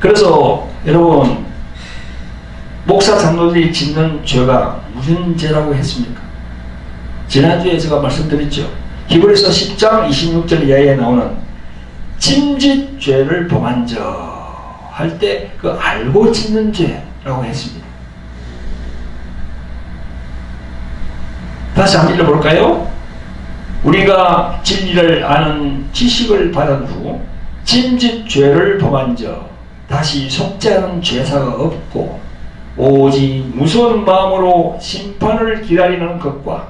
그래서 여러분, 목사 장로들이 짓는 죄가 무슨 죄라고 했습니까? 지난주에 제가 말씀드렸죠. 히브리서 10장 26절 이하에 나오는 침짓죄를 범한 자 할 때 그 알고 짓는 죄라고 했습니다. 다시 한번 읽어볼까요? 우리가 진리를 아는 지식을 받은 후 짐짓 죄를 범한저 다시 속지 않은 죄사가 없고 오직 무서운 마음으로 심판을 기다리는 것과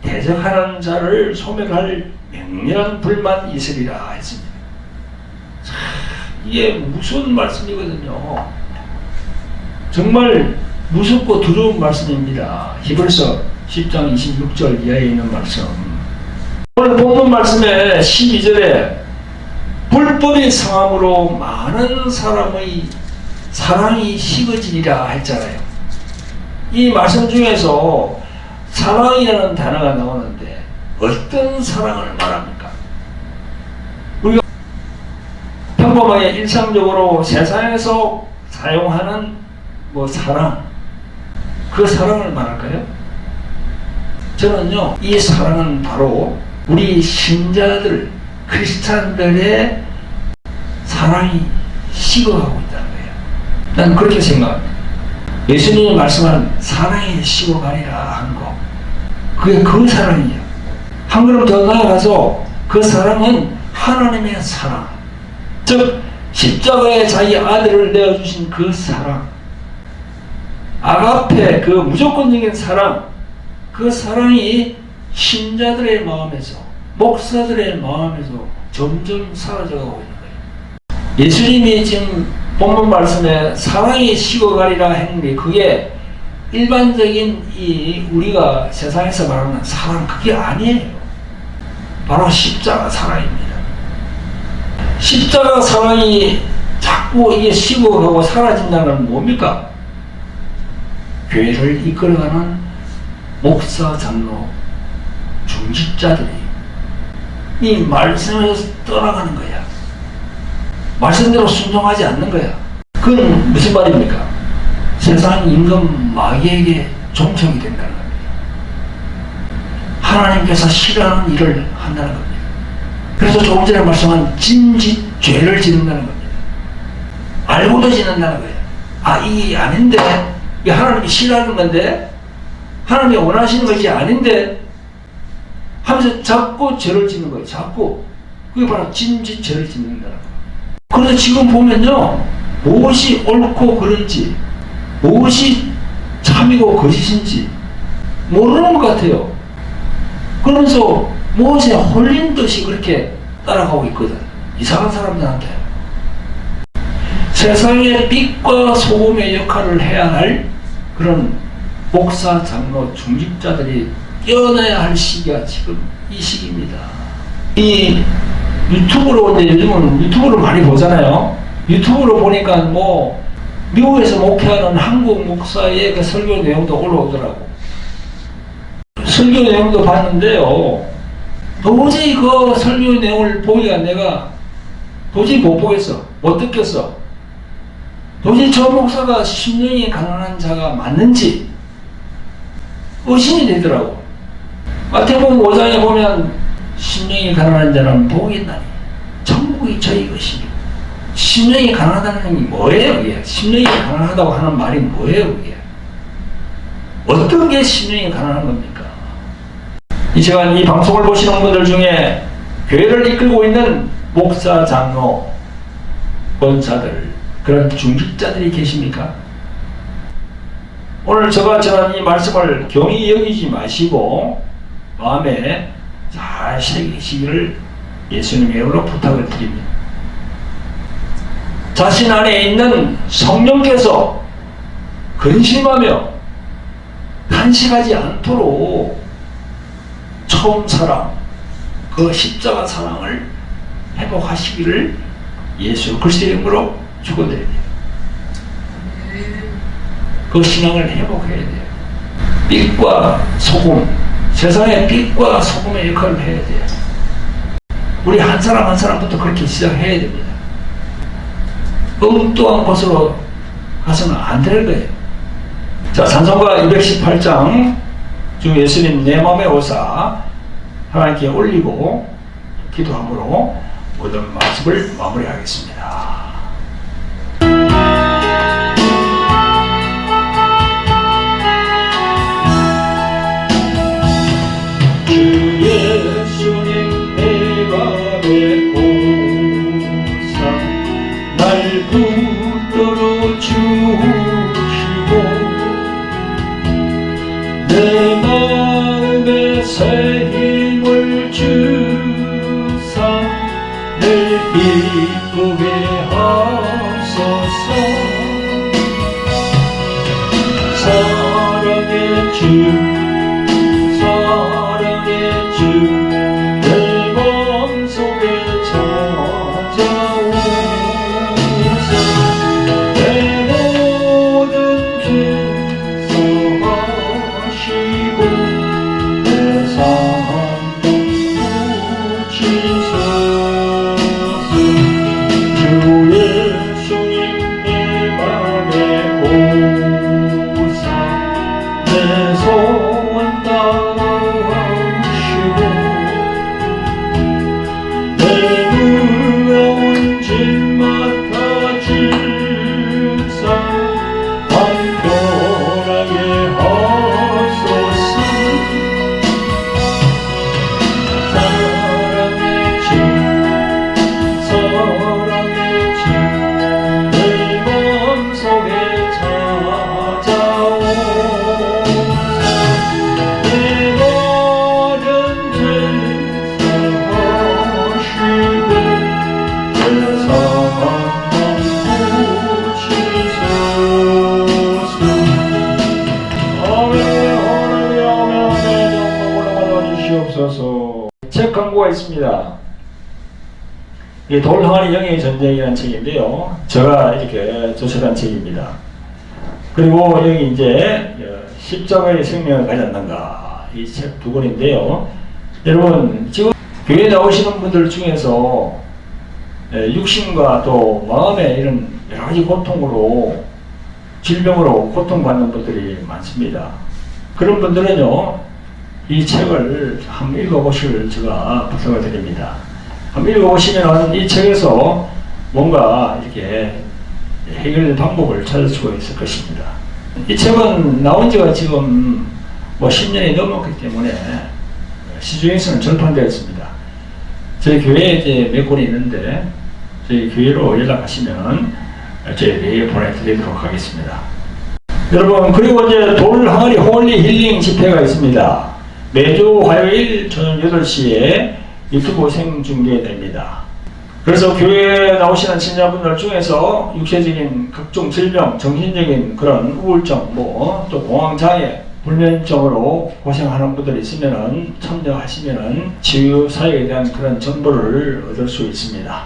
대적하는 자를 소멸할 맹렬한 불만 있으리라 했습니다. 참, 이게 무서운 말씀이거든요. 정말 무섭고 두려운 말씀입니다. 히브리서 10장 26절 이하에 있는 말씀. 오늘 본문 말씀에 12절에 불법의 상함으로 많은 사람의 사랑이 식어지리라 했잖아요. 이 말씀 중에서 사랑이라는 단어가 나오는데 어떤 사랑을 말합니까? 우리가 평범하게 일상적으로 세상에서 사용하는 사랑, 그 사랑을 말할까요? 저는요, 이 사랑은 바로 우리 신자들, 크리스찬들의 사랑이 식어가고 있다는 거예요. 난 그렇게 생각합니다. 예수님이 말씀한 사랑이 식어가리라 한 거, 그게 그 사랑이에요. 한 걸음 더 나아가서 그 사랑은 하나님의 사랑, 즉 십자가에 자기 아들을 내어주신 그 사랑, 아가페, 그 무조건적인 사랑, 그 사랑이 신자들의 마음에서, 목사들의 마음에서 점점 사라져가고 있는 거예요. 예수님이 지금 본문 말씀에 사랑이 식어가리라 했는데 그게 일반적인 우리가 세상에서 말하는 사랑, 그게 아니에요. 바로 십자가 사랑입니다. 십자가 사랑이 자꾸 이게 식어가고 사라진다는 건 뭡니까? 교회를 이끌어가는 목사, 장로, 중직자들이 이 말씀에서 떠나가는 거야. 말씀대로 순종하지 않는 거야. 그건 무슨 말입니까? 세상 임금 마귀에게 종속이 된다는 겁니다. 하나님께서 싫어하는 일을 한다는 겁니다. 그래서 조금 전에 말씀한 짐짓 죄를 짓는다는 겁니다. 알고도 짓는다는 거예요. 아, 이게 아닌데, 이게 하나님이 싫어하는 건데, 하나님이 원하시는 것이 아닌데 하면서 자꾸 죄를 짓는 거예요. 자꾸. 그게 바로 짐짓 죄를 짓는다는 거예요. 그런데 지금 보면요, 무엇이 옳고 그른지, 무엇이 참이고 거짓인지 모르는 것 같아요. 그러면서 무엇에 홀린 듯이 그렇게 따라가고 있거든. 이상한 사람들한테. 세상의 빛과 소금의 역할을 해야 할 그런 목사, 장로, 중직자들이 깨어나야 할 시기가 지금 이 시기입니다. 이 유튜브로, 근데 요즘은 유튜브를 많이 보잖아요. 유튜브로 보니까 미국에서 목회하는 한국 목사의 그 설교 내용도 올라오더라고. 설교 내용도 봤는데요, 도저히 그 설교 내용을 보기가 내가 도저히 못 보겠어. 못 듣겠어. 도저히 저 목사가 심령이 가난한 자가 맞는지 의심이 되더라고. 마태복음 5장에 보면 심령이 가난한 자는 복이 있나니 천국이 저희 것이니. 심령이 가난하다는 게 뭐예요? 이게? 심령이 가난하다고 하는 말이 뭐예요? 이게? 어떤 게 심령이 가난한 겁니까? 이 시간 이 방송을 보시는 분들 중에 교회를 이끌고 있는 목사, 장로, 권사들, 그런 중직자들이 계십니까? 오늘 제가 전한 이 말씀을 경히 여기지 마시고 마음에 잘 새기시기를 예수님의 이름으로 부탁을 드립니다. 자신 안에 있는 성령께서 근심하며 간식하지 않도록 처음 사랑, 그 십자가 사랑을 회복하시기를 예수 그리스도의 이름으로 축원드립니다. 그 신앙을 회복해야 돼요. 빛과 소금, 세상의 빛과 소금의 역할을 해야 돼요. 우리 한 사람 한 사람부터 그렇게 시작해야 됩니다. 엉뚱한 곳으로 가서는 안 될 거예요. 자, 찬송가 218장 주 예수님 내 맘에 오사 하나님께 올리고 기도함으로 모든 말씀을 마무리하겠습니다. 주 예수 5호가 있습니다. 이게 돌항아리 영예의 전쟁이라는 책인데요. 제가 이렇게 조sed한 책입니다. 그리고 여기 이제 십자가의 생명을 가지 않는가 이 책 두 권인데요. 여러분 지금 교회에 나오시는 분들 중에서 육신과 또 마음의 이런 여러 가지 고통으로 질병으로 고통받는 분들이 많습니다. 그런 분들은요 이 책을 한번 읽어보실 제가 부탁을 드립니다. 한번 읽어보시면 이 책에서 뭔가 이렇게 해결 방법을 찾을 수가 있을 것입니다. 이 책은 나온 지가 지금 뭐 10년이 넘었기 때문에 시중에서는 절판되었습니다. 저희 교회에 이제 몇 권이 있는데 저희 교회로 연락하시면 저희들이 보내드리도록 하겠습니다. 여러분 그리고 이제 돌항아리 홀리 힐링 집회가 있습니다. 매주 화요일 저녁 8시에 유튜브 생중계됩니다. 그래서 교회에 나오시는 신자분들 중에서 육체적인 각종 질병, 정신적인 그런 우울증, 또 공황장애, 불면증으로 고생하는 분들이 있으면은 참여하시면은 치유 사역에 대한 그런 정보를 얻을 수 있습니다.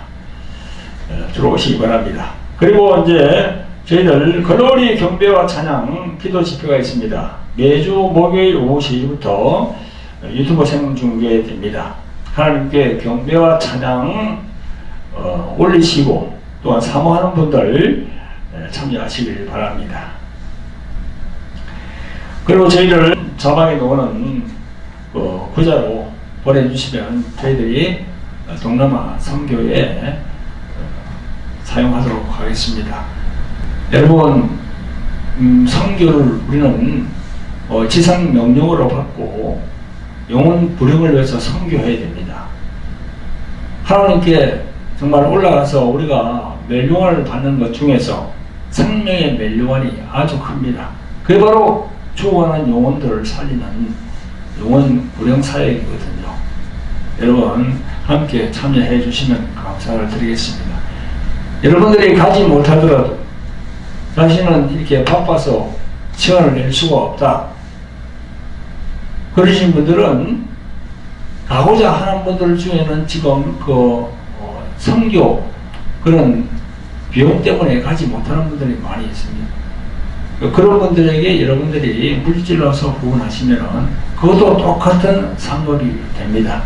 들어오시기 바랍니다. 그리고 이제 저희들 글로리 경배와 찬양 기도 집회가 있습니다. 매주 목요일 오후 3시부터 유튜브 생중계됩니다. 하나님께 경배와 찬양 올리시고 또한 사모하는 분들 참여하시길 바랍니다. 그리고 저희들 자막에 놓는 구자로 보내주시면 저희들이 동남아 선교에 사용하도록 하겠습니다. 여러분 선교를 우리는 지상 명령으로 받고 영혼 부름을 위해서 선교해야 됩니다. 하나님께 정말 올라가서 우리가 멸류관을 받는 것 중에서 생명의 멸류관이 아주 큽니다. 그게 바로 죽어가는 영혼들을 살리는 영혼 구령 사역이거든요. 여러분 함께 참여해 주시면 감사를 드리겠습니다. 여러분들이 가지 못하더라도 자신은 이렇게 바빠서 시간을 낼 수가 없다 그러신 분들은 가고자 하는 분들 중에는 지금 선교 그런 비용 때문에 가지 못하는 분들이 많이 있습니다. 그런 분들에게 여러분들이 물질로서 후원하시면 그것도 똑같은 상급이 됩니다.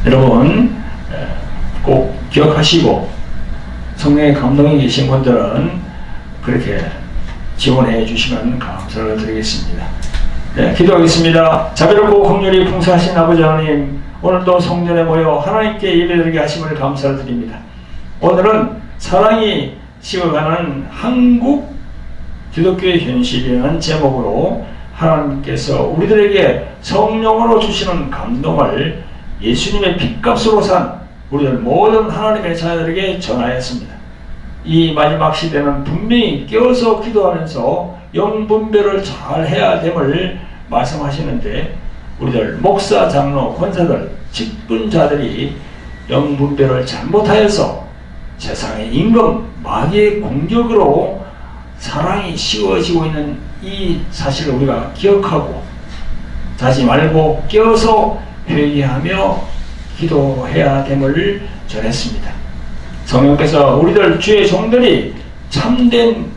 여러분 꼭 기억하시고 성령의 감동이 계신 분들은 그렇게 지원해 주시면 감사를 드리겠습니다. 네, 기도하겠습니다. 자비롭고 긍휼이 풍성하신 아버지 하나님, 오늘도 성전에 모여 하나님께 예배드리게 하심을 감사를 드립니다. 오늘은 사랑이 식어가는 한국 기독교의 현실이라는 제목으로 하나님께서 우리들에게 성령으로 주시는 감동을 예수님의 핏값으로 산 우리들 모든 하나님의 자녀들에게 전하였습니다. 이 마지막 시대는 분명히 깨어서 기도하면서 영분별을 잘 해야 됨을 말씀하시는데 우리들 목사, 장로, 권사들, 직분자들이 영분별을 잘못하여서 세상의 임금, 마귀의 공격으로 사랑이 식어지고 있는 이 사실을 우리가 기억하고 자지 말고 깨어서 회개하며 기도해야 됨을 전했습니다. 성령께서 우리들 주의 종들이 참된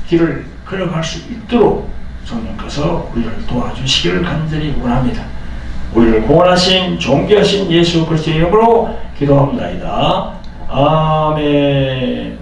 길을 걸어갈 수 있도록 성령께서 우리를 도와주시기를 간절히 원합니다. 우리를 구원하신 존귀하신 예수 그리스도의 이름으로 기도합니다. 아멘.